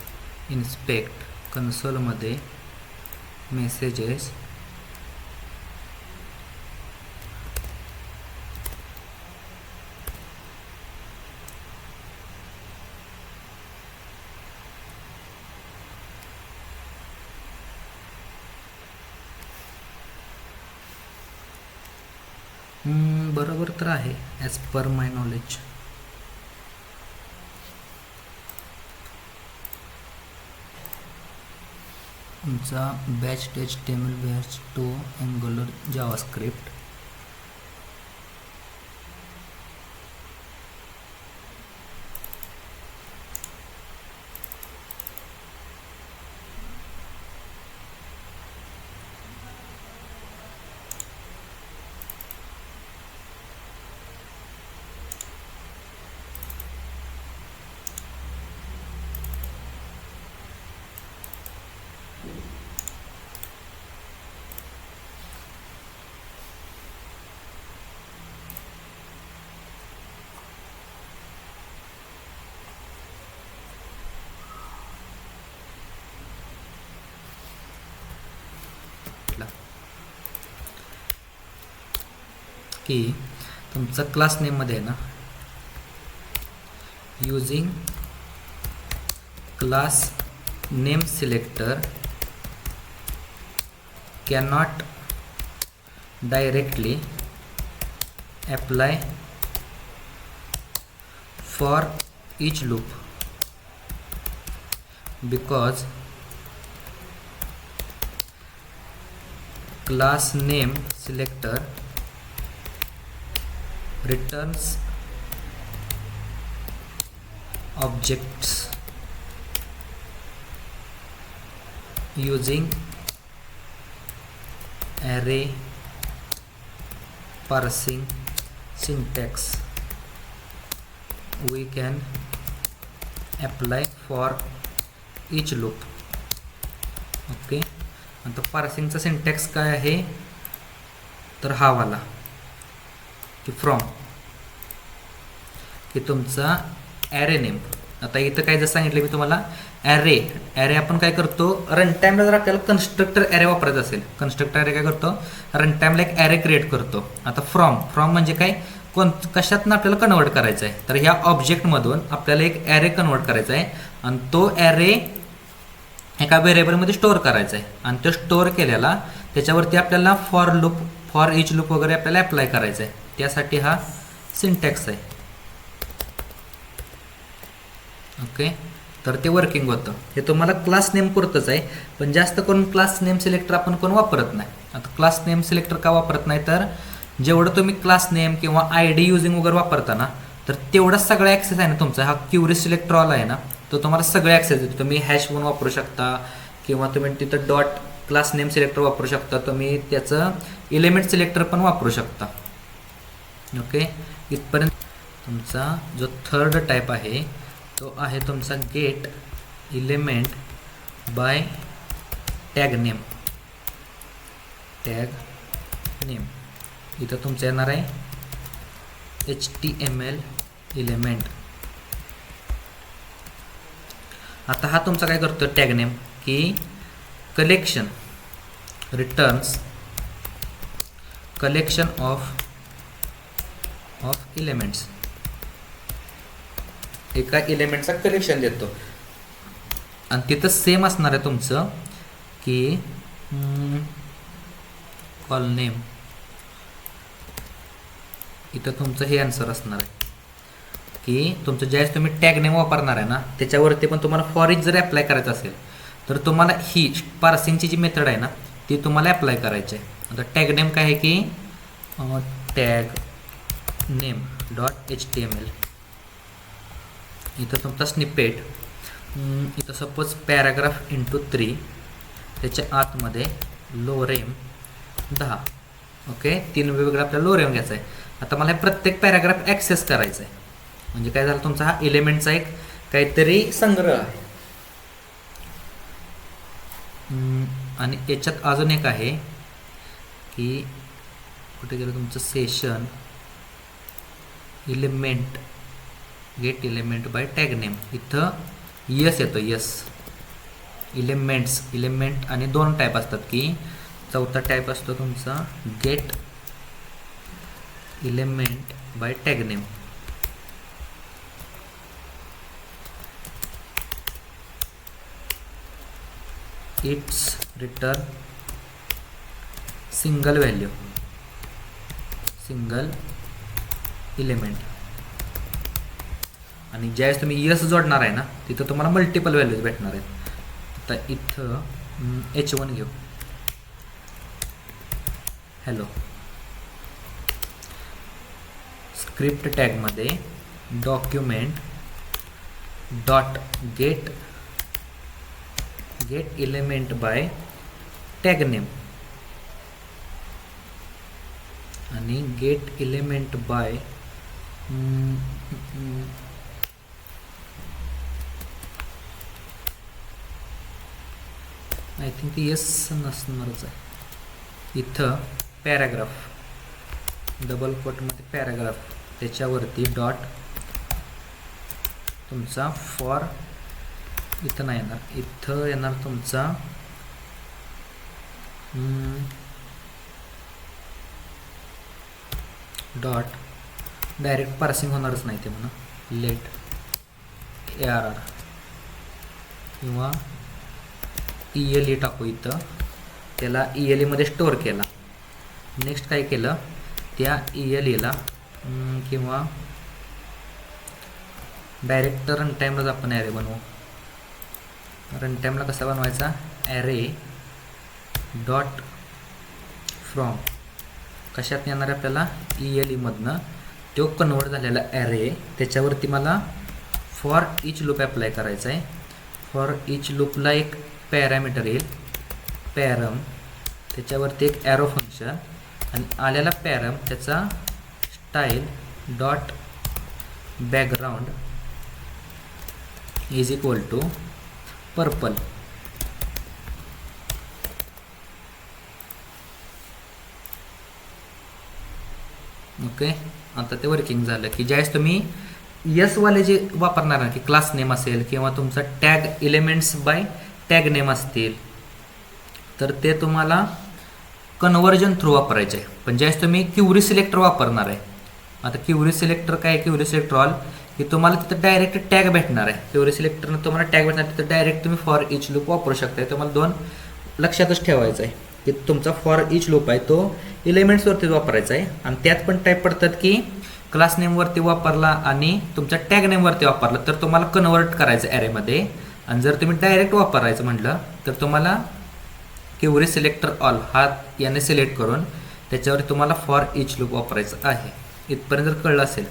इन्स्पेक्ट कन्सोलमध्ये मेसेजेस बरोबर तर आहे ॲज पर माय नॉलेज तुमचा batch HTML batch to Angular JavaScript की तुमचा क्लास नेममध्ये आहे ना using class name selector cannot directly apply for each loop because class name selector returns objects using array parsing syntax. We can apply for each loop. Okay, आता पार्सिंगचा सिंटॅक्स काय आहे तर हा वाला की फ्रॉम की तुमचा ॲरे नेम. आता इथं काय जसं सांगितलं मी तुम्हाला ॲरे आपण काय करतो रन टाईमला जर आपल्याला कन्स्ट्रक्टर ॲरे वापरायचा असेल कन्स्ट्रक्टर ॲरे काय करतो रन टाईमला एक ॲरे क्रिएट करतो. आता फ्रॉम म्हणजे काय कशातनं आपल्याला कन्वर्ट करायचं आहे तर ह्या ऑब्जेक्टमधून आपल्याला एक ॲरे कन्वर्ट करायचा आहे आणि तो ॲरे एका व्हेरिएबलमध्ये स्टोअर करायचा आहे आणि तो स्टोअर केलेला त्याच्यावरती आपल्याला फॉर इच लूप वगैरे आपल्याला अप्लाय करायचं आहे. त्यासाठी हा सिंटॅक्स आहे. ओके, तर ते वर्किंग होतं. हे तुम्हाला क्लास नेम पुरतंच आहे पण जास्त करून क्लास नेम सिलेक्टर आपण कोण वापरत नाही. आता क्लास नेम सिलेक्टर का वापरत नाही तर जेवढं तुम्ही क्लास नेम किंवा ID युजिंग वगैरे वापरता ना तर तेवढाच सगळा ॲक्सेस आहे ना तुमचा. हा क्युरी सिलेक्टर ऑल आहे ना तो तुम्हाला सगळे ॲक्सेस देतो. तुम्ही हॅश म्हणून वापरू शकता किंवा तुम्ही तिथं डॉट क्लास नेम सिलेक्टर वापरू शकता. तुम्ही त्याचं एलिमेंट सिलेक्टर पण वापरू शकता. ओके, इथपर्यंत तुमचा जो थर्ड टाईप आहे तो आहे तुमचा get element by tag name. इथं तुमचं येणार आहे HTML एलिमेंट. आता हा तुमचा काय करतो टॅग नेम की collection returns collection of elements. एका एलिमेंटचा कलेक्शन देतो आणि तिथं सेम असणार आहे तुमचं की कॉल नेम. इथं तुमचं हे आन्सर असणार आहे की तुमचं ज्यावेळेस तुम्ही टॅग नेम वापरणार आहे ना त्याच्यावरती पण तुम्हाला फॉर इच जर अप्लाय करायचं असेल तर तुम्हाला ही पार्सिंगची जी मेथड आहे ना ती तुम्हाला अप्लाय करायची आहे. आता टॅग नेम काय आहे की टॅग नेम डॉट HTML. इथं तुमचा स्निपेट इथं सपोज पॅराग्राफ इंटू 3 त्याच्या आतमध्ये लोरेम 10. ओके 3 वेगवेगळा आपल्याला लोरेम घ्यायचा आहे. आता मला हे प्रत्येक पॅराग्राफ ॲक्सेस करायचा आहे म्हणजे काय झालं तुमचा हा एलिमेंटचा एक काहीतरी संग्रह आहे. आणि याच्यात अजून एक आहे की कुठे गेलं तुमचं session element gate element by tag name. इथं यस येतो यस एलिमेंट आणि 2 टाईप असतात की चौथा टाईप असतो तुमचा gate element by tag name. It's return single value single element. आणि ज्यावेळेस तुम्ही यस जोडणार आहे ना तिथं तुम्हाला मल्टिपल व्हॅल्यूज भेटणार आहेत. आता इथं H1 घेऊ हॅलो. स्क्रिप्ट टॅगमध्ये document dot get element by tag name आणि get element by I think ती यस नसणारच आहे. इथं पॅराग्राफ डबल कोटमध्ये पॅराग्राफ त्याच्यावरती डॉट तुमचा फॉर इथं नाही येणार. इथं येणार तुमचा डॉट डायरेक्ट पार्सिंग होणारच नाही ते म्हणा लेट ARR किंवा ELE टाकू. इथं त्याला ELE मध्ये स्टोअर केला. नेक्स्ट काय केलं त्या ELEला किंवा डायरेक्ट रन टाईमलाच आपण ॲरे बनवू. रन टाईमला कसा बनवायचा ॲरे डॉट फ्रॉम कशात येणार आहे आपल्याला ELE मधनं तो कन्वर्ट झालेला ॲरे त्याच्यावरती मला फॉर इच लूप अप्लाय करायचा आहे. फॉर इच लूपला एक पॅरामीटर येईल पॅरम त्याच्यावरती एक ॲरो फंक्शन आणि आलेला पॅरम त्याचा style dot background is equal to purple. Okay आता ते वर्किंग झालं की ज्यावेळेस तुम्ही वाले जे वापरणार आहे की क्लास नेम असेल किंवा तुमचा tag elements bye tag name असतील तर ते तुम्हाला कन्वर्जन थ्रू वापरायचे आहे. पण ज्यावेळेस तुम्ही क्युरी सिलेक्टर वापरणार आहे. आता क्युरी सिलेक्टर काय क्युरी सिलेक्टर ऑल की तुम्हाला तिथं डायरेक्ट टॅग भेटणार आहे. क्युरी सिलेक्टरनं तुम्हाला टॅग भेटणार तिथं डायरेक्ट तुम्ही फॉर इच लूप वापरू शकता. तुम्हाला 2 लक्षातच ठेवायचं आहे की तुमचा फॉर इच लूप आहे तो एलिमेंट्सवरतीच वापरायचा आहे. आणि त्यात पण टाईप पडतात की क्लास नेमवरती वापरला आणि तुमच्या टॅग नेमवरती वापरला तर तुम्हाला कन्वर्ट करायचं ॲरेमध्ये. आणि जर तुम्ही डायरेक्ट वापरायचं म्हटलं तर तुम्हाला क्युरी सिलेक्टर ऑल हा याने सिलेक्ट करून त्याच्यावर तुम्हाला फॉर इच लूप वापरायचं आहे. इथपर्यंत जर कळलं असेल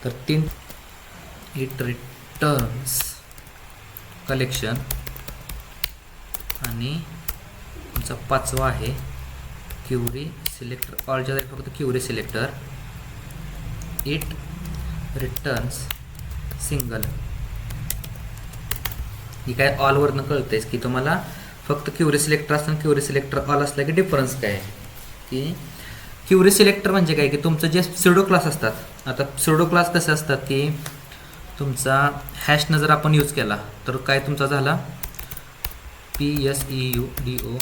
तर 3 इट रिटर्न्स कलेक्शन आणि तुमचा 5वा आहे क्युरी सिलेक्टर ऑलच्या जागी फक्त query selector it returns single. ही काय ऑलवरनं कळतेच की तुम्हाला फक्त क्युरी सिलेक्टर असताना क्युरी सिलेक्टर ऑल असला की डिफरन्स काय आहे की क्युरी सिलेक्टर म्हणजे काय की तुमचं जे स्युडो क्लास असतात. आता स्युडो क्लास कसे असतात की तुमचा हॅशनं जर आपण यूज केला तर काय तुमचा झाला PSEUDO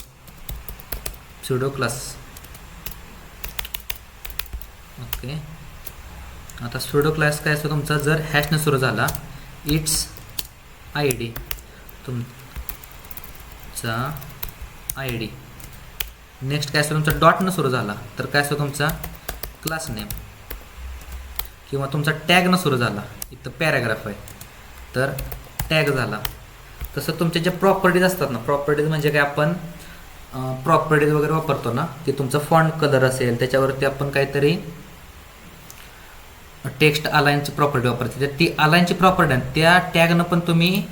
स्युडो क्लास. ओके, आता स्युडो क्लास काय असतो तुमचा जर हॅशनं सुरू झाला इट्स ID तुमचा ID. नेक्स्ट काय असतो तुमचा डॉटनं सुरू झाला तर काय असतो तुमचा क्लास नेम, किंवा तुमचा टॅगनं सुरू झाला इथं पॅराग्राफ आहे तर टॅग झाला. तसं तुमचे जे प्रॉपर्टीज असतात ना, प्रॉपर्टीज म्हणजे काय आपण प्रॉपर्टीज वगैरे वापरतो ना की तुमचा फॉन्ट कलर असेल त्याच्यावरती आपण काहीतरी टेक्स्ट अलाइनची प्रॉपर्टी वापरते तर ती अलाइनची प्रॉपर्टी आहे त्या टॅगनं पण तुम्ही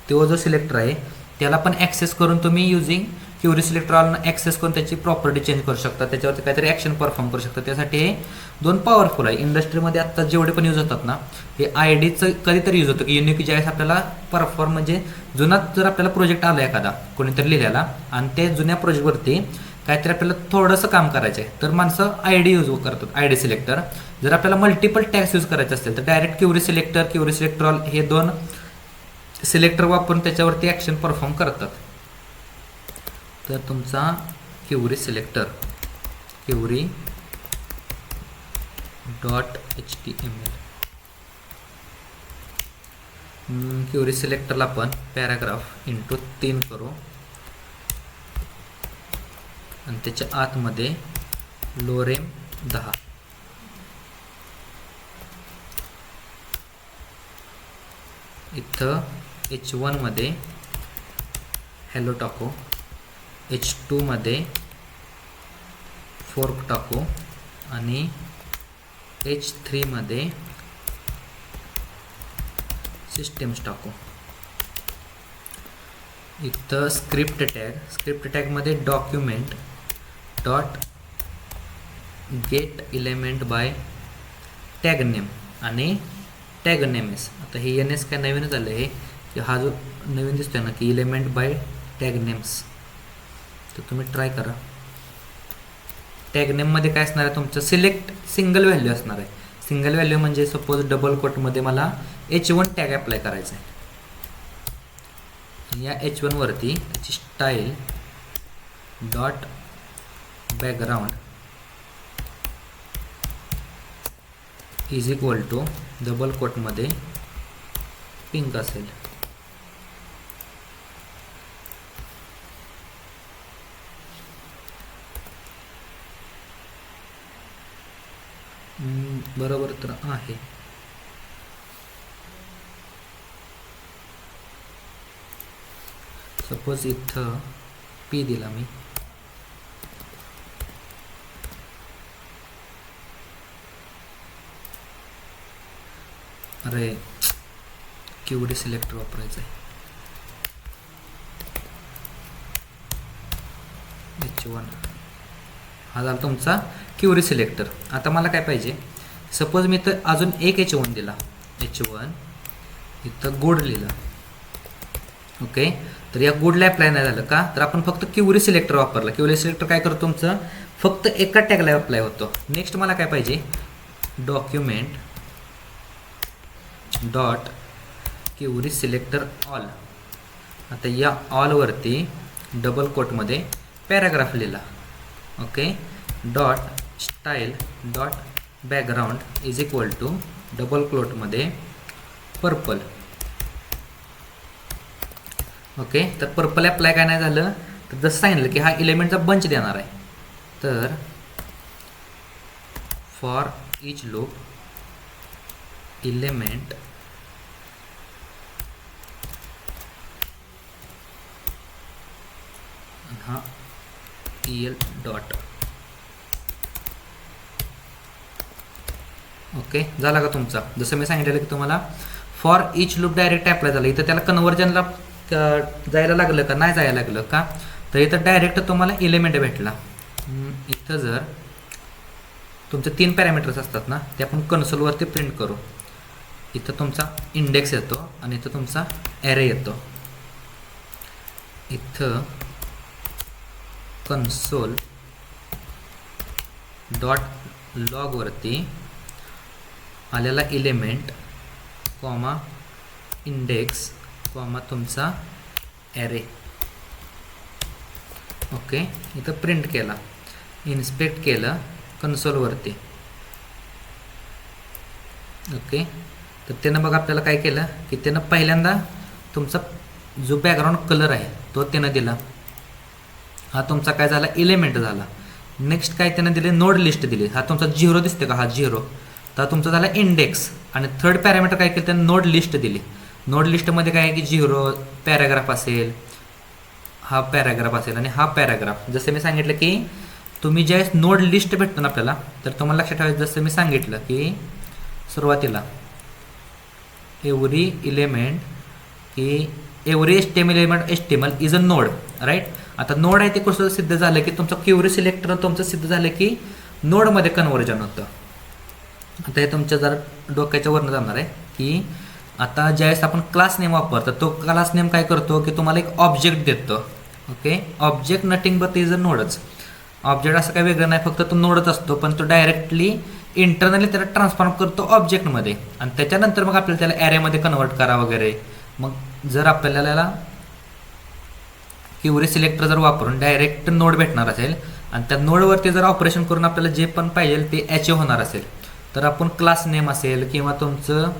तो जो सिलेक्टर आहे त्याला पण ॲक्सेस करून तुम्ही युजिंग क्युरी सिलेक्टर ऑलनं ॲक्सेस करून त्याची प्रॉपर्टी चेंज करू शकता, त्याच्यावरती काहीतरी ॲक्शन परफॉर्म करू शकता. त्यासाठी हे दोन पॉवरफुल आहे. इंडस्ट्रीमध्ये आत्ता जेवढे पण यूज होतात ना हे IDचं कधीतरी यूज होतं की युनिक ज्यावेळेस आपल्याला परफॉर्म म्हणजे जुना जर आपल्याला प्रोजेक्ट आला एखादा कोणीतरी लिहिलेला आणि ते जुन्या प्रोजेक्टवरती काहीतरी आपल्याला थोडंसं काम करायचं आहे तर माणसं ID यूज करतात ID सिलेक्टर. जर आपल्याला मल्टिपल टॅग्स यूज करायचे असतील तर डायरेक्ट क्युरी सिलेक्टर ऑल हे दोन सिलेक्टर वापरून त्याच्यावरती ॲक्शन परफॉर्म करतात. तर तुमचा query selector query .html query सिलेक्टरला आपण पॅराग्राफ इंटू 3 करू आणि त्याच्या आतमध्ये लोरेम 10 इथं H1 मध्ये हॅलो टाकू, H2 मध्ये फोर्क टाकू आणि H3 मध्ये सिस्टम्स टाकू. इथं स्क्रिप्ट टॅगमध्ये document dot get element by tag name आणि टॅग नेम्स. आता हे NS काय नवीन झालं आहे की हा जो नवीन दिसतोय ना की एलिमेंट बाय टॅग नेम्स तर तुम्ही ट्राय करा. टॅग नेममध्ये काय असणार आहे तुमचं सिलेक्ट सिंगल व्हॅल्यू असणार आहे. सिंगल व्हॅल्यू म्हणजे सपोज डबल कोटमध्ये मला H1 टॅग अप्लाय करायचा आहे. या H1 वरती त्याची style dot background is equal to double कोटमध्ये पिंक असेल. बरोबर तर आहे. सपोज इथं P दिला मी, अरे क्युरी सिलेक्टर वापरायचं आहे. H1 हा झाला तुमचा क्युरी सिलेक्टर. आता मला काय पाहिजे, सपोज मी तर अजून एक H1 दिला, H1 इथं गुड लिहिलं. ओके, तर या गुडला अप्लाय नाही झालं का, तर आपण फक्त क्युरी सिलेक्टर वापरला. क्युरी सिलेक्टर काय करतो तुमचं फक्त एका टॅगला अप्लाय होतो. नेक्स्ट मला काय पाहिजे, document dot query selector all. आता या ऑलवरती डबल कोटमध्ये पॅराग्राफ लिहिला. Okay, dot style dot background is equal to double कोटमध्ये पर्पल. ओके, तर पर्पल अप्लाय काय नाही झालं तर जसं सांगितलं की हा एलिमेंटचा बंच देणार आहे. तर फॉर इच लूप एलिमेंट हा EL डॉट. ओके, झाला का तुमचा. जसं मी सांगितलेलं की तुम्हाला for each loop direct apply झालं. इथं त्याला कन्व्हर्जनला जायला लागलं का नाही जायला लागलं का, तर इथं डायरेक्ट तुम्हाला एलिमेंट भेटला. इथं जर तुमचे 3 पॅरामीटर्स असतात ना ते आपण कन्सोलवरती प्रिंट करू. इथं तुमचा इंडेक्स येतो आणि इथं तुमचा ॲरे येतो. इथं कन्सोल डॉट लॉगवरती आलेला एलिमेंट कॉमा इंडेक्स कॉमा तुमचा ॲरे. ओके, इथं प्रिंट केला, इन्स्पेक्ट केलं कन्सोलवरती. ओके, तर त्यानं बघा आपल्याला काय केलं की त्यानं पहिल्यांदा तुमचा जो बॅकग्राऊंड कलर आहे तो त्यानं दिला. हा तुमचा काय झाला, एलिमेंट झाला. नेक्स्ट काय त्यानं दिले, नोड लिस्ट दिली. हा तुमचा 0 दिसते का, हा 0. तर तुमचा झाला इंडेक्स. आणि थर्ड पॅरामीटर काय केलं, त्यानं नोड लिस्ट दिली. नोड लिस्टमध्ये काय आहे की 0 पॅराग्राफ असेल, हा पॅराग्राफ असेल आणि हा पॅराग्राफ. जसं मी सांगितलं की तुम्ही ज्यावेळेस नोड लिस्ट भेटतो ना आपल्याला, तर तुम्हाला लक्षात ठेवायचं, जसं मी सांगितलं की सुरुवातीला एव्हरी एलिमेंट की every HTML element HTML is a node, right. आता नोड आहे ते कसं सिद्ध झालं की तुमचं क्युरी सिलेक्टर तुमचं सिद्ध झालं की नोडमध्ये कन्व्हर्जन होतं. आता हे तुमच्या जरा डोक्याच्या वरनं जाणार आहे की आता ज्यावेळेस आपण क्लास नेम वापरतो, तो क्लास नेम काय करतो की तुम्हाला एक ऑब्जेक्ट देतो. Okay, object nothing but is a नोडच. ऑब्जेक्ट असं काही वेगळं नाही, फक्त तो नोडच असतो, पण तो डायरेक्टली इंटरनली त्याला ट्रान्सफॉर्म करतो ऑब्जेक्टमध्ये. आणि त्याच्यानंतर मग आपल्याला त्याला ॲरेमध्ये कन्वर्ट करा वगैरे. मग जर आपल्याला क्युरी सिलेक्टर जर वापरून डायरेक्ट नोड भेटणार असेल आणि त्या नोडवरती जर ऑपरेशन करून आपल्याला जे पण पाहिजे ते अचीव होणार असेल, तर आपण क्लास नेम असेल किंवा तुमचं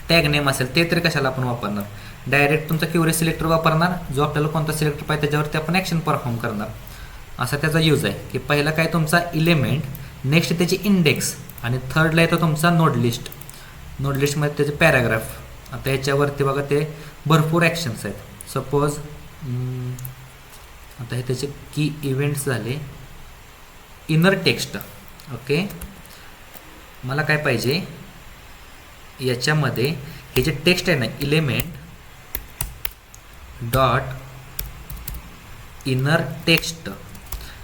टॅग नेम असेल ते तरी कशाला आपण वापरणार. डायरेक्ट तुमचा क्युरी सिलेक्टर वापरणार, जो आपल्याला कोणता सिलेक्टर पाहिजे त्याच्यावरती आपण ॲक्शन परफॉर्म करणार. असा त्याचा यूज आहे की पहिला काय तुमचा इलिमेंट, नेक्स्ट त्याची इंडेक्स आणि थर्डला येतो तुमचा नोड लिस्ट. नोड लिस्टमध्ये त्याचे पॅराग्राफ. आता याच्यावरती बघा ते भरपूर ॲक्शन्स आहेत. सपोज आता हे त्याचे की इव्हेंट्स झाले. Inner text. ओके, मला काय पाहिजे याच्यामध्ये हे जे टेक्स्ट आहे ना, एलिमेंट डॉट इनर टेक्स्ट.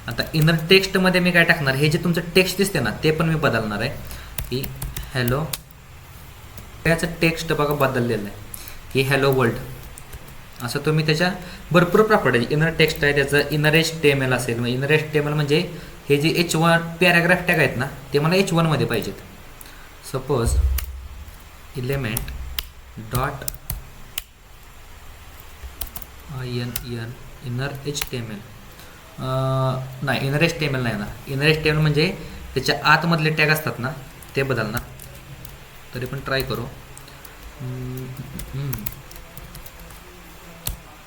आता इनर टेक्स्टमध्ये मी काय टाकणार, हे जे तुमचं टेक्स्ट दिसते ना ते पण मी बदलणार आहे की हॅलो. त्याचं टेक्स्ट बघा बदललेलं आहे की हॅलो वर्ल्ड. असं तुम्ही त्याच्या भरपूर प्रॉपर्टी. इनर टेक्स्ट आहे त्याचं इनर HTML असेल. मग इनर HTML म्हणजे हे जे H1 पॅराग्राफ टॅग आहेत ना ते मला H1 मध्ये पाहिजेत. Suppose element dot inner HTML. नाही, इनर HTML नाही ना. इनर HTML म्हणजे त्याच्या आतमधले टॅग असतात ना ते बदलणार. तरी पण ट्राय करू.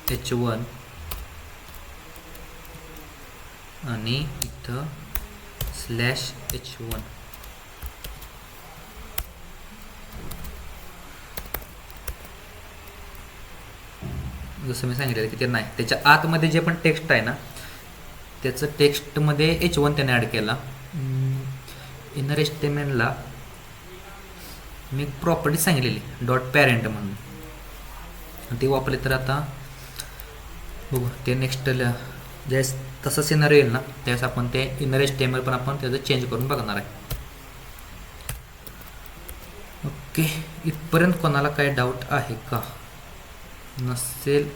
H1 आणि इथं /H1. जसं मी सांगितलं की ते नाही, त्याच्या आतमध्ये जे पण टेक्स्ट आहे ना त्याचं टेक्स्टमध्ये H1 त्याने ॲड केला. इनर HTMLला मी प्रॉपर्टी सांगितलेली डॉट पॅरेंट म्हणून, ते वापरले. तर आता बघू ते नेक्स्ट ज्यावेळेस तसं सिनारिओ येईल ना त्यावेळेस आपण ते इनर HTML पण आपण त्याचं चेंज करून बघणार आहे. ओके, इथपर्यंत कोणाला काय डाऊट आहे का? नसेल